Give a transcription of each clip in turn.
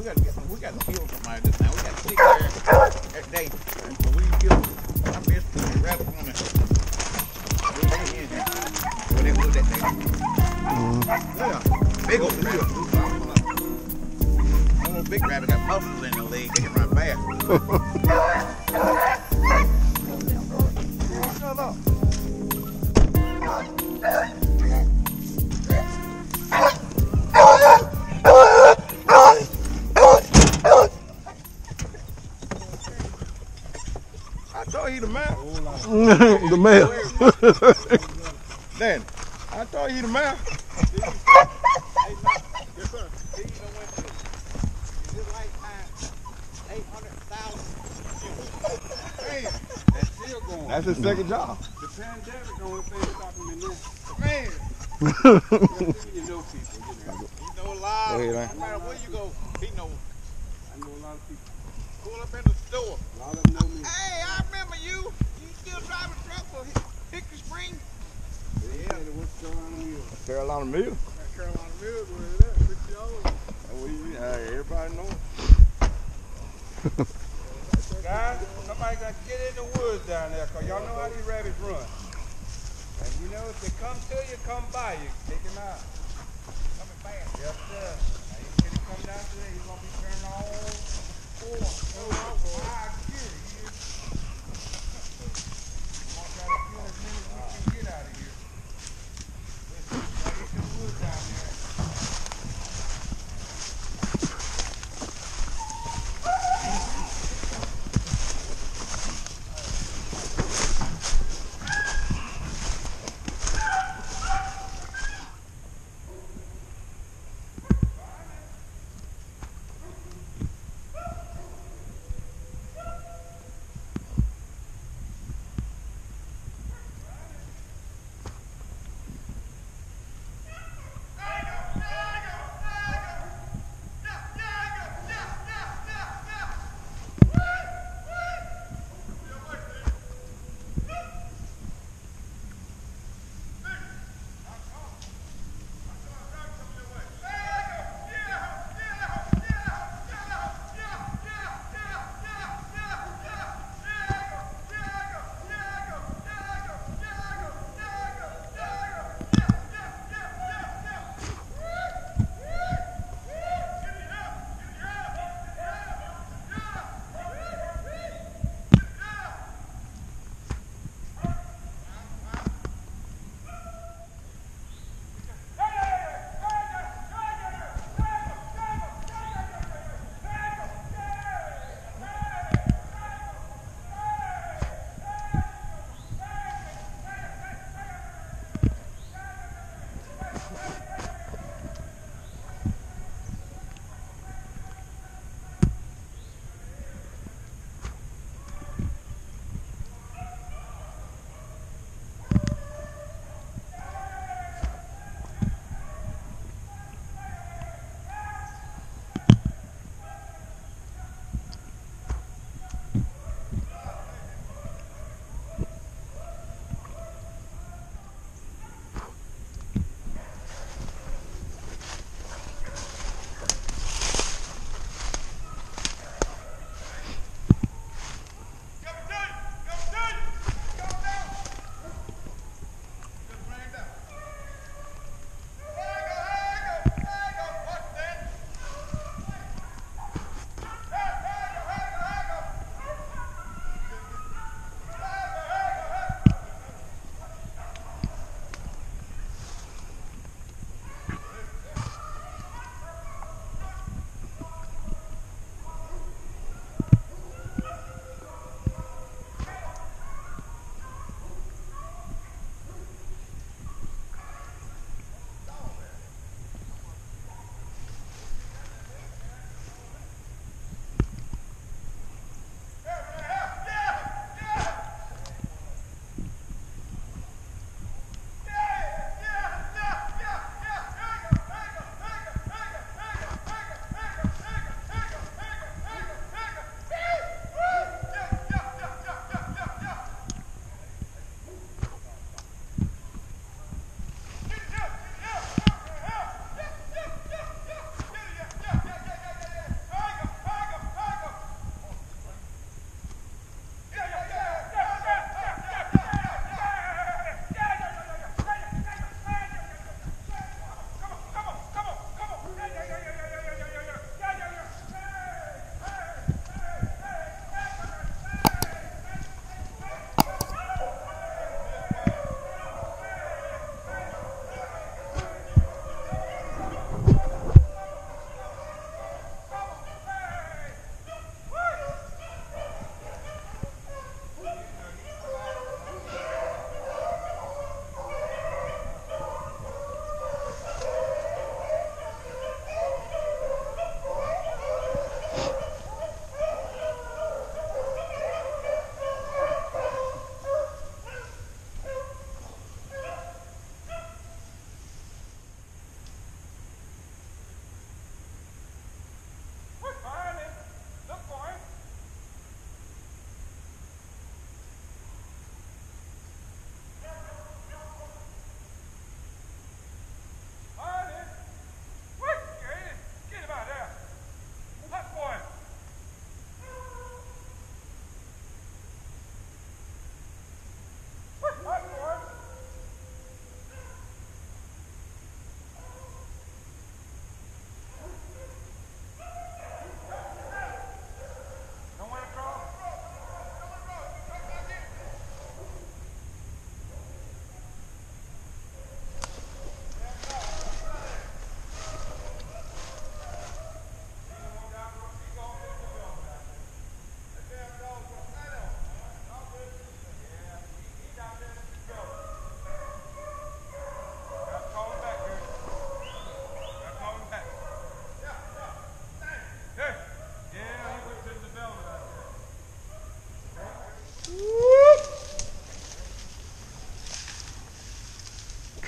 we got to kill somebody this now. We got to stick there every day. But we can kill them. I miss the rabbit on it. What they do that thing? Yeah. Big old rabbit. One little big rabbit got muscles in their leg. They can run fast. Shut up. I told you the man. The male. Then, I told you the man. Yes, sir. Is it like 800,000? Man, that's still going. That's his second job. The pandemic, the only thing stopping me now. Man, You know people, you know. he know a lot. Hey, No man. matter where you go, he know. I know a lot of people. Pull up in the store. A lot of them know me. Hey, I remember you. You still driving truck for Hickory Spring? Yeah. What's going on here? Carolina Mill. That Carolina Mills, where it at? 50 dollars. Everybody know it. Guys, somebody got to get in the woods down there, because y'all know how these rabbits run. And you know, if they come to you, come by you. Take him out. Coming fast. Yes, sir. Now, he's going to come down today. He's going to be turning all four. High gear. He is. We're going to try to kill as many as we can get out of here. Listen, y'all get the woods down there.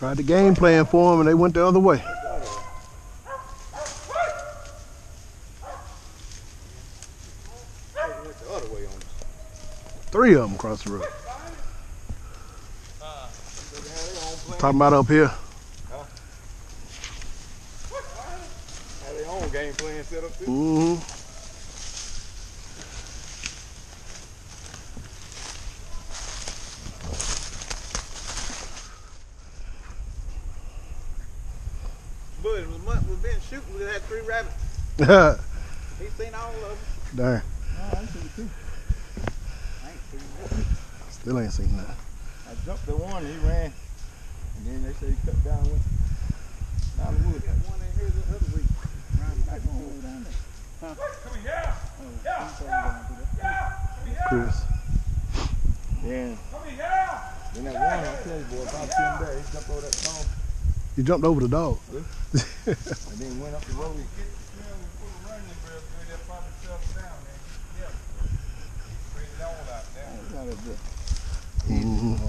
Tried the game plan for them and they went the other way. Went the other way on us. 3 of them across the road. Talking about up here. Had their own game plan set up too. Mm-hmm. But it was month we've been shooting. We had 3 rabbits. He's seen all of them. Darn. No, I ain't seen 2. I ain't seen 1. Still ain't seen that. I jumped the one, he ran. And then they say he cut down and went down the woods. Got one in here the other week. Round back all the way down there. Huh? Come here, yeah. Chris. Then, Come here. then that one, I tell you, boy, about 10 days, he jumped over that stone You jumped over the dog. and then went up the road. Get the smell and put a running real good, they'll probably settle down there. Yeah. Spread it all out there. That's not that good. Mm-hmm.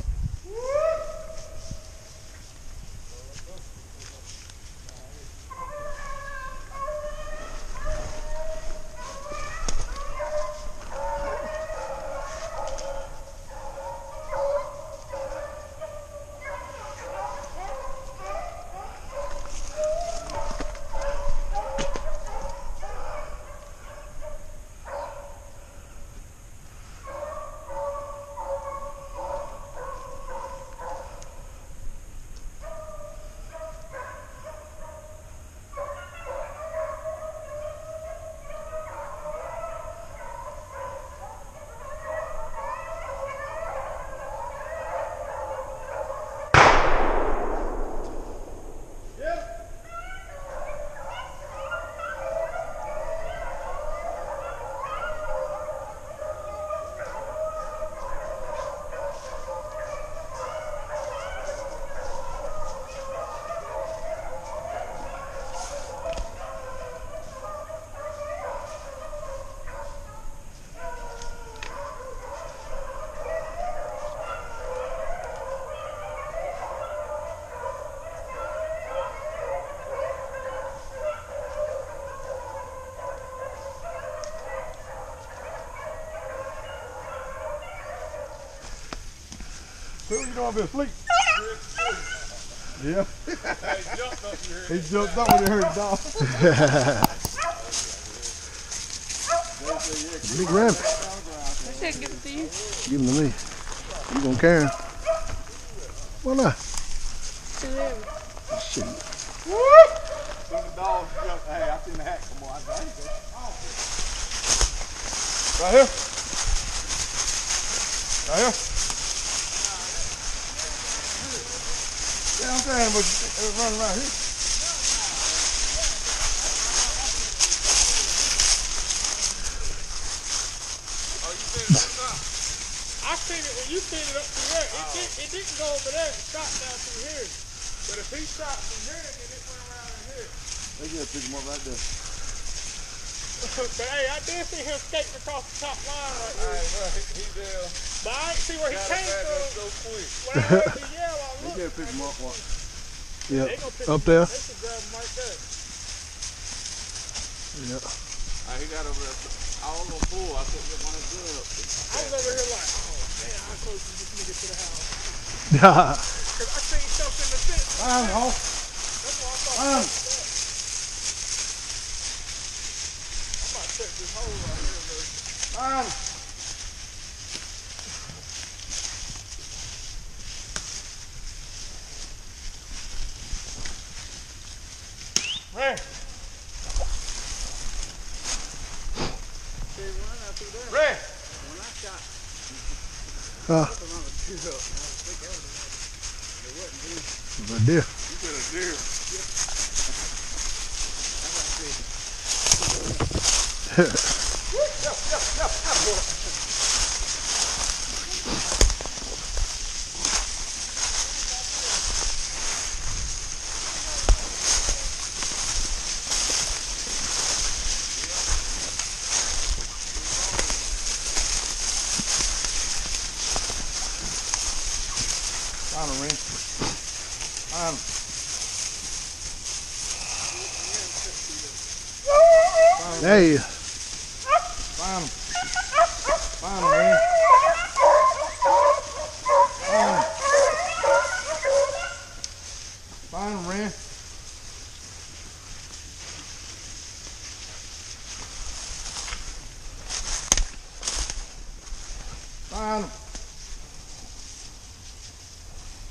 Who you gonna be asleep? Yeah. He jumped up when he heard the dog. Big rabbit. I should give it to you. Give him to me. You gonna carry him? Why not? Too heavy. Shit. When the dog jumped, hey, I seen the hat come on. I said, right here. Right here. Yeah, I'm saying, but it was running around here. Oh, you seen it up? I seen it when you seen it up through there. It didn't go over there and shot down through here. But if he shot from here, then it went around in here. They just pick him up right there. But hey, I did see him skating across the top line right there. But I didn't see where he came from. So quick. When I heard the yell, I They looked. just pick him up once. Yeah. They gonna pick Up him there. They should grab him right there. Yeah. He got over there. All on full. I couldn't get my good up. I was over here like, oh man, how close is this nigga to the house? Yeah. Cause I seen something in the fence. Fine, Hawk. That's why I thought Fine. I'm about to set this hole right here, bro. Fine. Hey, See, run out through there. Red. When I shot, Ah, the run was two up. I think that was it wasn't deer. right there. You said a deer. Final ring. Final. Hey. Find him. Find him, man. Find him, Ren. Find him.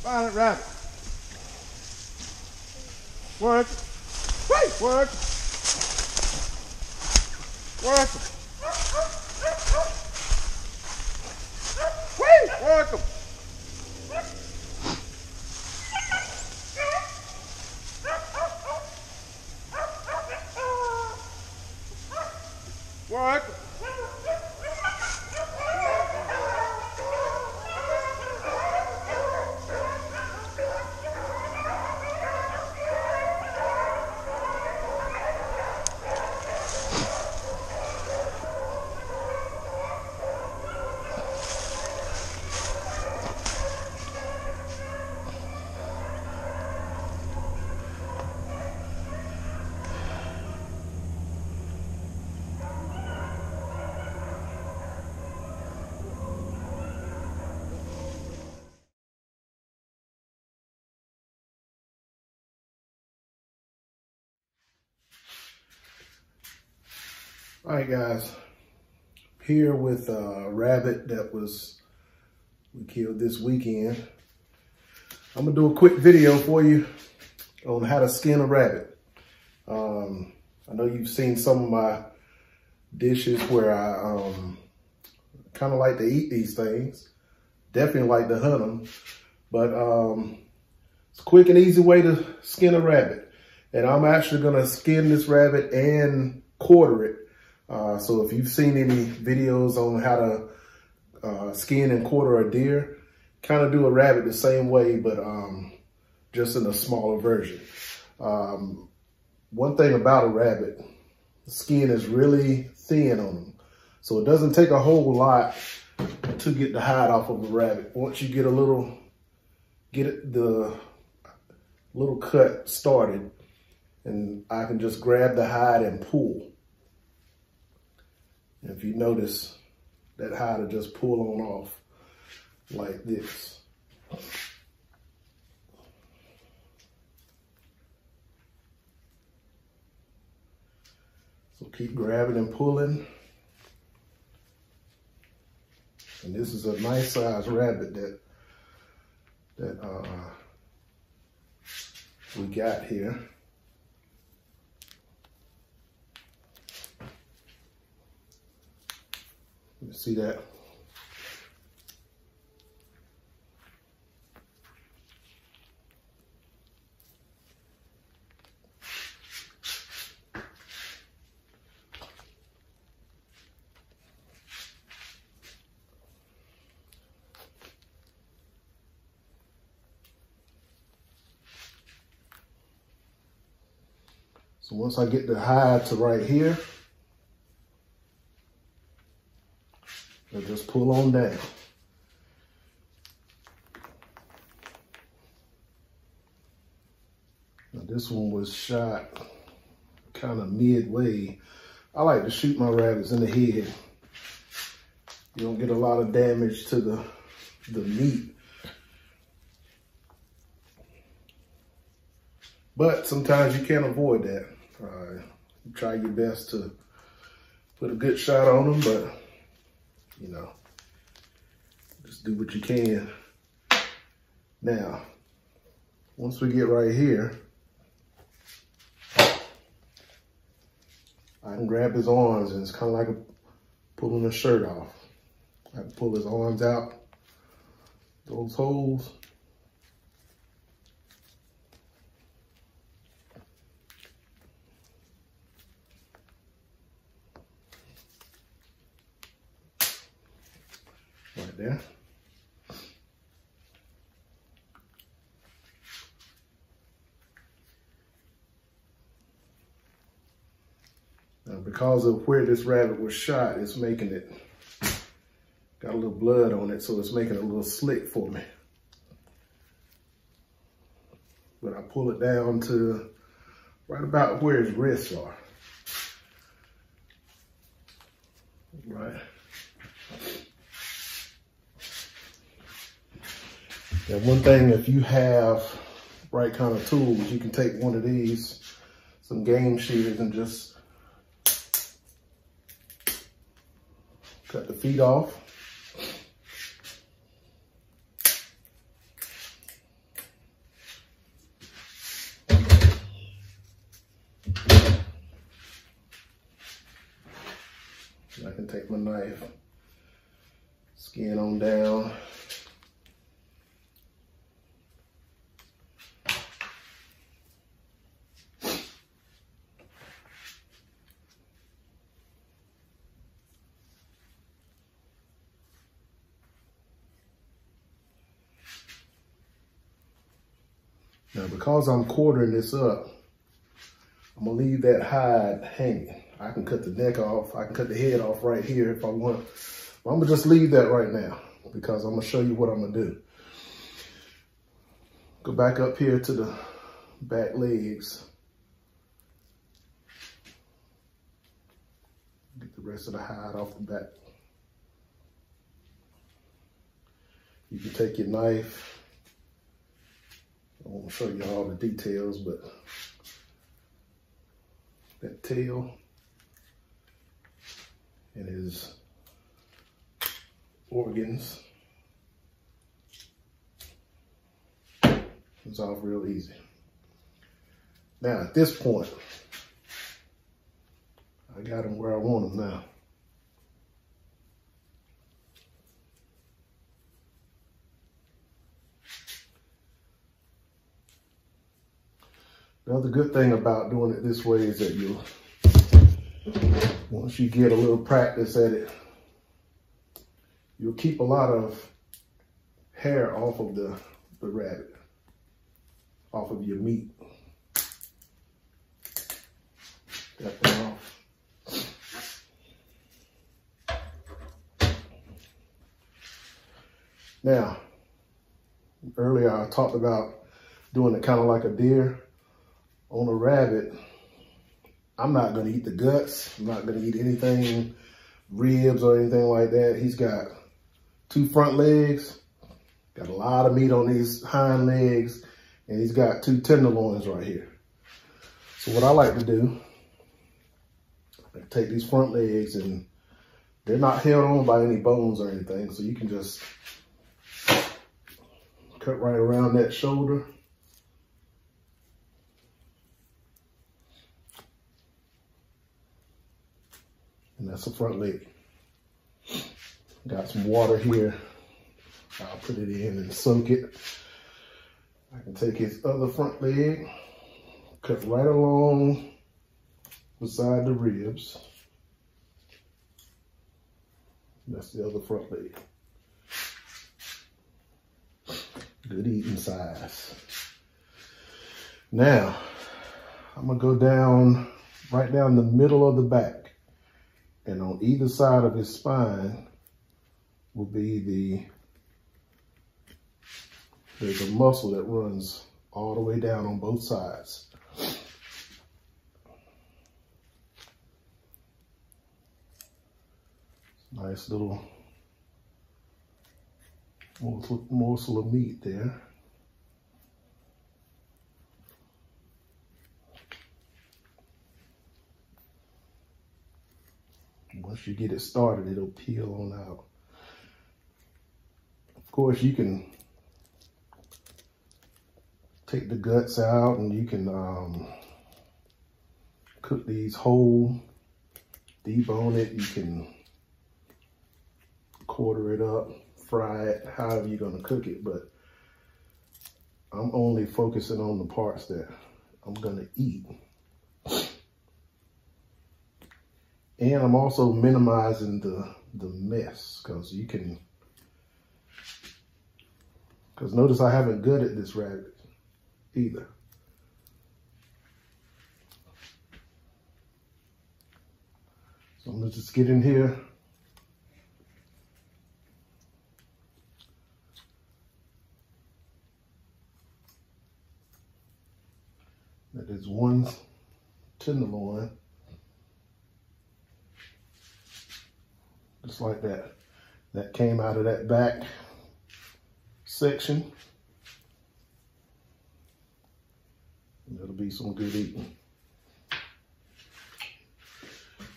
Find it, rabbit. Work. Wait, work. Work him. Wait, work him. Work him. All right, guys. Here with a rabbit that we killed this weekend. I'm gonna do a quick video for you on how to skin a rabbit. I know you've seen some of my dishes where I kind of like to eat these things. Definitely like to hunt them, but it's a quick and easy way to skin a rabbit. And I'm actually gonna skin this rabbit and quarter it. So if you've seen any videos on how to skin and quarter a deer, kind of do a rabbit the same way, but just in a smaller version. One thing about a rabbit, the skin is really thin on them. So it doesn't take a whole lot to get the hide off of a rabbit. Once you get the little cut started, and I can just grab the hide and pull. And if you notice, that hide will just pull on off like this. So keep grabbing and pulling. And this is a nice sized rabbit that we got here. You see that? So once I get the hide to right here, I'll just pull on down. Now this one was shot kind of midway. I like to shoot my rabbits in the head. You don't get a lot of damage to the meat. But sometimes you can't avoid that. You try your best to put a good shot on them, but you know, just do what you can. Now, once we get right here, I can grab his arms, and it's kind of like pulling a shirt off. I can pull his arms out, those holes. Right there. Now, because of where this rabbit was shot, it's making it, got a little blood on it, so it's making it a little slick for me. But I pull it down to right about where his wrists are. Right. And one thing, if you have right kind of tools, you can take one of these, some game shears, and just cut the feet off. I can take my knife, skin on down. Now, because I'm quartering this up, I'm gonna leave that hide hanging. I can cut the neck off, I can cut the head off right here if I want. But I'm gonna just leave that right now because I'm gonna show you what I'm gonna do. Go back up here to the back legs. Get the rest of the hide off the back. You can take your knife. I won't show you all the details, but that tail and his organs comes off real easy. Now at this point, I got him where I want him now. The other good thing about doing it this way is that once you get a little practice at it, you'll keep a lot of hair off of the rabbit, off of your meat. Got that off. Now, earlier I talked about doing it kind of like a deer. On a rabbit, I'm not gonna eat the guts. I'm not gonna eat anything, ribs or anything like that. He's got 2 front legs, got a lot of meat on these hind legs, and he's got 2 tenderloins right here. So what I like to do, I take these front legs, and they're not held on by any bones or anything, so you can just cut right around that shoulder. And that's the front leg. Got some water here. I'll put it in and soak it. I can take his other front leg, cut right along beside the ribs. That's the other front leg. Good eating size. Now, I'm gonna go down, right down the middle of the back. And on either side of his spine will be there's a muscle that runs all the way down on both sides. Nice little morsel of meat there. Once you get it started, it'll peel on out. Of course, you can take the guts out and you can cook these whole, debone it. You can quarter it up, fry it, however you're gonna cook it. But I'm only focusing on the parts that I'm gonna eat. And I'm also minimizing the mess, because notice I haven't gutted this rabbit either. So I'm gonna just get in here. That is 1 tenderloin. just like that. That came out of that back section. That'll be some good eating.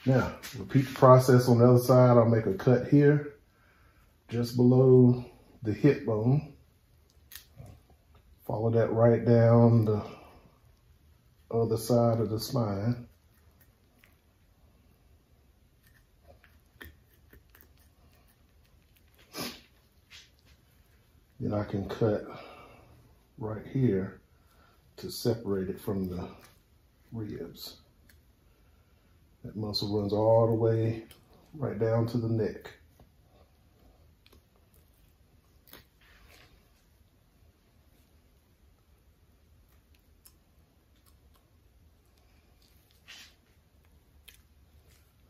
Now, repeat the process on the other side. I'll make a cut here, just below the hip bone. Follow that right down the other side of the spine. Then I can cut right here to separate it from the ribs. That muscle runs all the way right down to the neck.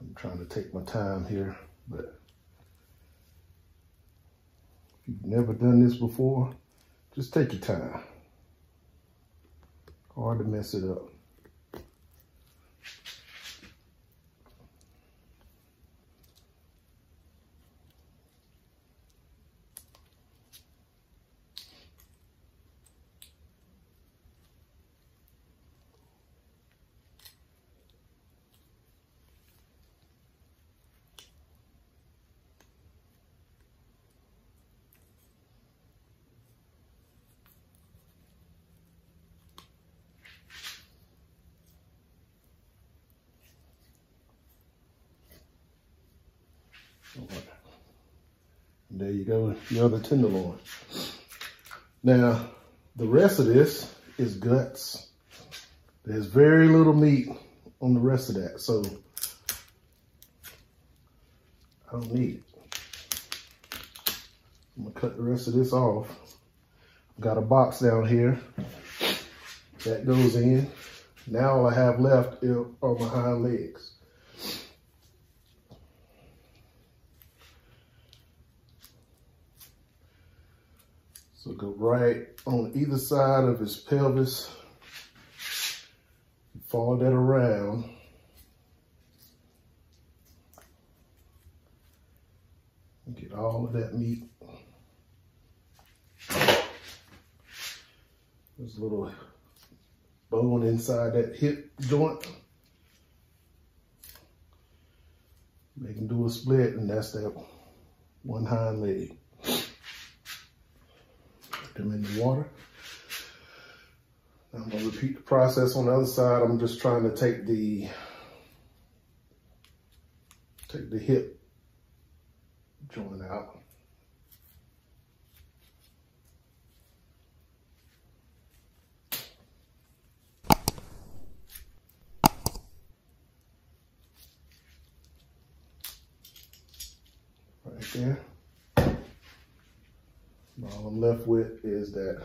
I'm trying to take my time here, but if you've never done this before, just take your time. Hard to mess it up. And there you go, your other tenderloin. Now, the rest of this is guts. There's very little meat on the rest of that, so I don't need it. I'm gonna cut the rest of this off. I've got a box down here that goes in. Now all I have left are my hind legs. So go right on either side of his pelvis. Follow that around. And get all of that meat. There's a little bone inside that hip joint. They can do a split, and that's that one hind leg. Them in the water. Now I'm gonna repeat the process on the other side. I'm just trying to take the hip joint out. Right there. All I'm left with is that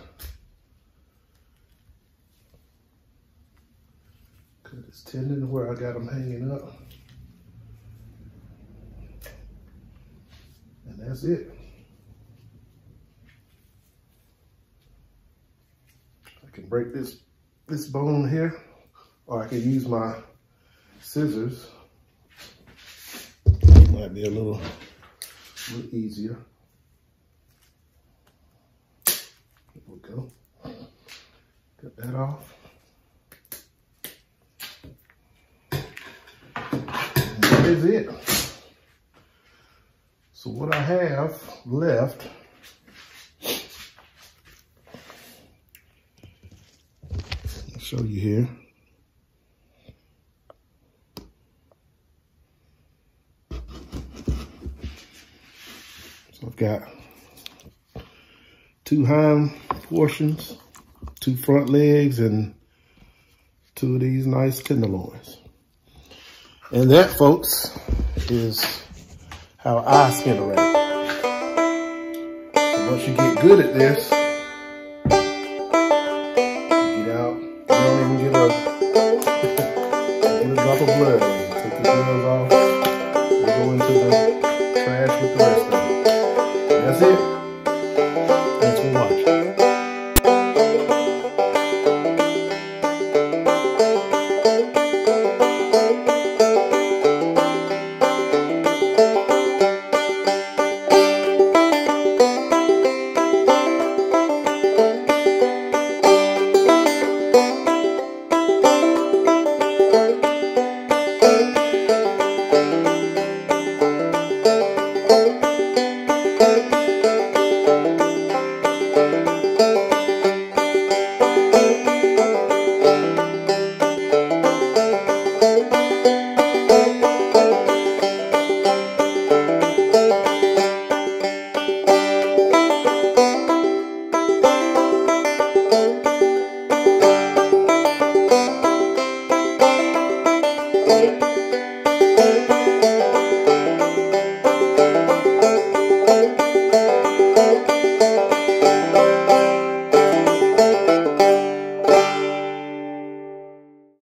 cut his tendon where I got him hanging up. And that's it. I can break this bone here, or I can use my scissors. Might be a little easier. There we go. Cut that off. And that is it. So what I have left I'll show you here. So I've got 2 hind portions, 2 front legs, and 2 of these nice tenderloins. And that, folks, is how I skin a rabbit. So once you get good at this, you get out, you don't even get a drop of blood. Take your gloves off, and go into the trash with the rest of it. That's it.